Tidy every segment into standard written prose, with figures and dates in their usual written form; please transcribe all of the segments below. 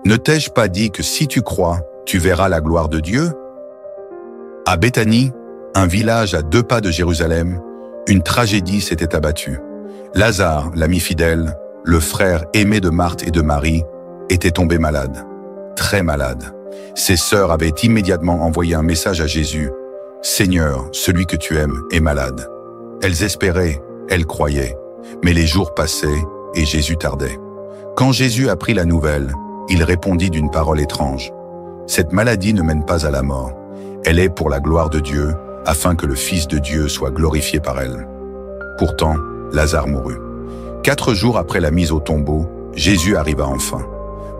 Ne t'ai-je pas dit que si tu crois, tu verras la gloire de Dieu? À Béthanie, un village à 2 pas de Jérusalem, une tragédie s'était abattue. Lazare, l'ami fidèle, le frère aimé de Marthe et de Marie, était tombé malade, très malade. Ses sœurs avaient immédiatement envoyé un message à Jésus. « Seigneur, celui que tu aimes est malade. » Elles espéraient, elles croyaient, mais les jours passaient et Jésus tardait. Quand Jésus apprit la nouvelle, il répondit d'une parole étrange. « Cette maladie ne mène pas à la mort. Elle est pour la gloire de Dieu, afin que le Fils de Dieu soit glorifié par elle. » Pourtant, Lazare mourut. 4 jours après la mise au tombeau, Jésus arriva enfin.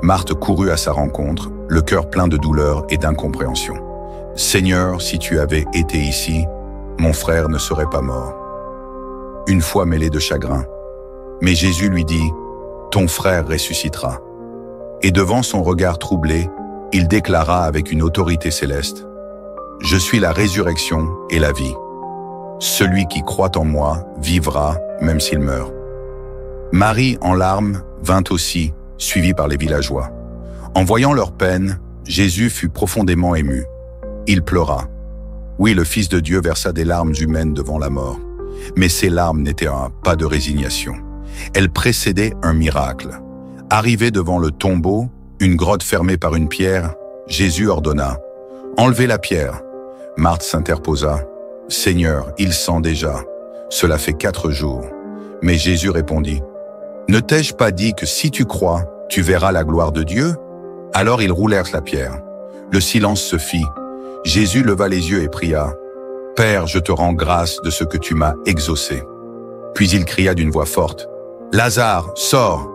Marthe courut à sa rencontre, le cœur plein de douleur et d'incompréhension. « Seigneur, si tu avais été ici, mon frère ne serait pas mort. » Une fois mêlé de chagrin. Mais Jésus lui dit, « Ton frère ressuscitera. » Et devant son regard troublé, il déclara avec une autorité céleste, « Je suis la résurrection et la vie. Celui qui croit en moi vivra, même s'il meurt. » Marie, en larmes, vint aussi, suivie par les villageois. En voyant leur peine, Jésus fut profondément ému. Il pleura. Oui, le Fils de Dieu versa des larmes humaines devant la mort. Mais ces larmes n'étaient pas de résignation. Elles précédaient un miracle. Arrivé devant le tombeau, une grotte fermée par une pierre, Jésus ordonna « Enlevez la pierre !» Marthe s'interposa « Seigneur, il sent déjà. Cela fait 4 jours. » Mais Jésus répondit « Ne t'ai-je pas dit que si tu crois, tu verras la gloire de Dieu ?» Alors ils roulèrent la pierre. Le silence se fit. Jésus leva les yeux et pria « Père, je te rends grâce de ce que tu m'as exaucé. » Puis il cria d'une voix forte « Lazare, sors !»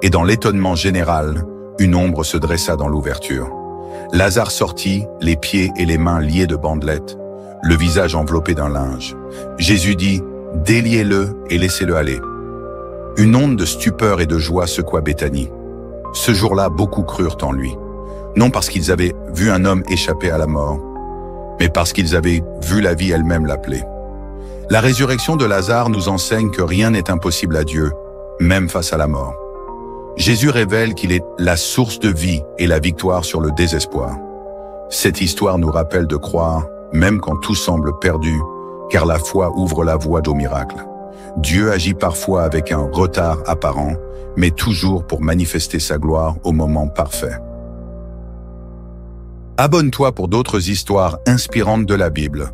Et dans l'étonnement général, une ombre se dressa dans l'ouverture. Lazare sortit, les pieds et les mains liés de bandelettes, le visage enveloppé d'un linge. Jésus dit « Déliez-le et laissez-le aller. » Une onde de stupeur et de joie secoua Béthanie. Ce jour-là, beaucoup crurent en lui. Non parce qu'ils avaient vu un homme échapper à la mort, mais parce qu'ils avaient vu la vie elle-même l'appeler. La résurrection de Lazare nous enseigne que rien n'est impossible à Dieu, même face à la mort. Jésus révèle qu'il est la source de vie et la victoire sur le désespoir. Cette histoire nous rappelle de croire, même quand tout semble perdu, car la foi ouvre la voie au miracle. Dieu agit parfois avec un retard apparent, mais toujours pour manifester sa gloire au moment parfait. Abonne-toi pour d'autres histoires inspirantes de la Bible.